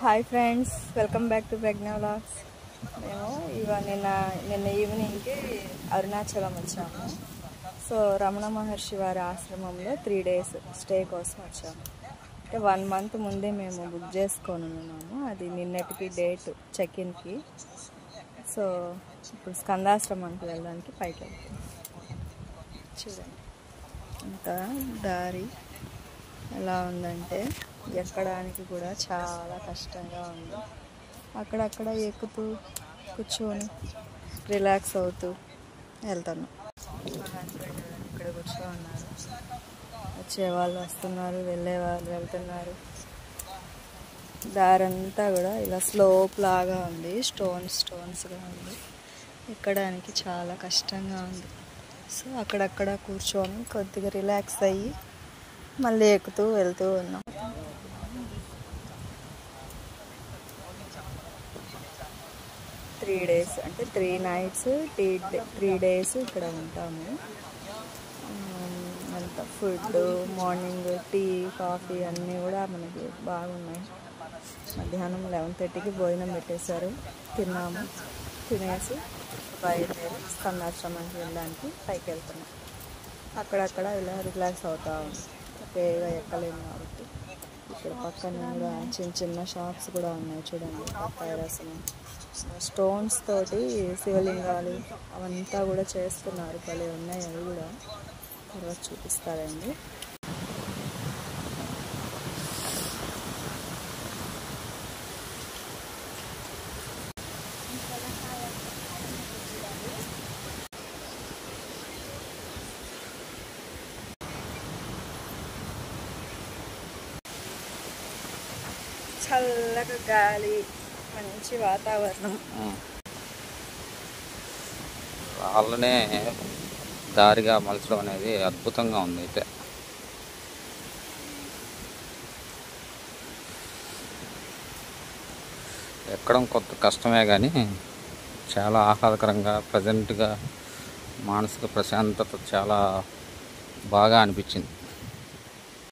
Hi friends, welcome back to Pragna vlogs. మేము నిన్న ఈవినింగ్కి అరుణాచలం వచ్చాము. సో రమణ మహర్షి వారి ఆశ్రమంలో 3 days స్టే కోసం వచ్చాము. అంటే 1 month ముందే మేము బుక్ చేసుకొని ఉన్నాము. అది నిన్నటికి డేట్ చెక్ఇన్కి. సో ఇప్పుడు స్కందాశ్రమానికి వెళ్ళడానికి పైకి వెళ్తాం. చూడండి ఇంకా దారి ఎలా ఉందంటే ఎక్కడానికి కూడా చాలా కష్టంగా ఉంది. అక్కడక్కడ ఎక్కుతూ కూర్చొని రిలాక్స్ అవుతూ వెళ్తాను. మా హస్బెండ్ ఇక్కడ కూర్చోన్నారు. వచ్చేవాళ్ళు వస్తున్నారు, వెళ్ళేవాళ్ళు వెళ్తున్నారు. దారంతా కూడా ఇలా స్లోప్ లాగా ఉంది, స్టోన్స్గా ఉంది. ఎక్కడానికి చాలా కష్టంగా ఉంది. సో అక్కడక్కడ కూర్చొని కొద్దిగా రిలాక్స్ అయ్యి మళ్ళీ ఎక్కుతూ వెళ్తూ ఉన్నాం. త్రీ డేస్ అంటే 3 nights 3 days ఇక్కడ ఉంటాము. అంత ఫుడ్, మార్నింగ్ టీ, కాఫీ అన్నీ కూడా మనకి బాగున్నాయి. మధ్యాహ్నం 11:30కి భోజనం పెట్టేశారు. తిన్నాము. తినేసి బయలుదేరి స్కందాశ్రమానికి వెళ్ళడానికి పైకి వెళ్తున్నాం. అక్కడక్కడ ఇలా రిలాక్స్ అవుతా ఉంది. ఒకేగా ఎక్కలేము కాబట్టి ఇక్కడ పక్కన కూడా చిన్న షాప్స్ కూడా ఉన్నాయి. చూడండి, బత్తాయి రసం, స్టోన్స్ తోటి శివలింగాలు అవంతా కూడా చేస్తున్నారు. భలే ఉన్నాయి. అవి కూడా తర్వాత చూపిస్తారండి. చల్లగా గాలి, మంచి వాతావరణం. వాళ్ళనే దారిగా మలచడం అనేది అద్భుతంగా ఉంది. అయితే ఎక్కడం కొంత కష్టమే కానీ చాలా ఆహ్లాదకరంగా, ప్రజెంట్గా, మానసిక ప్రశాంతత చాలా బాగా అనిపించింది.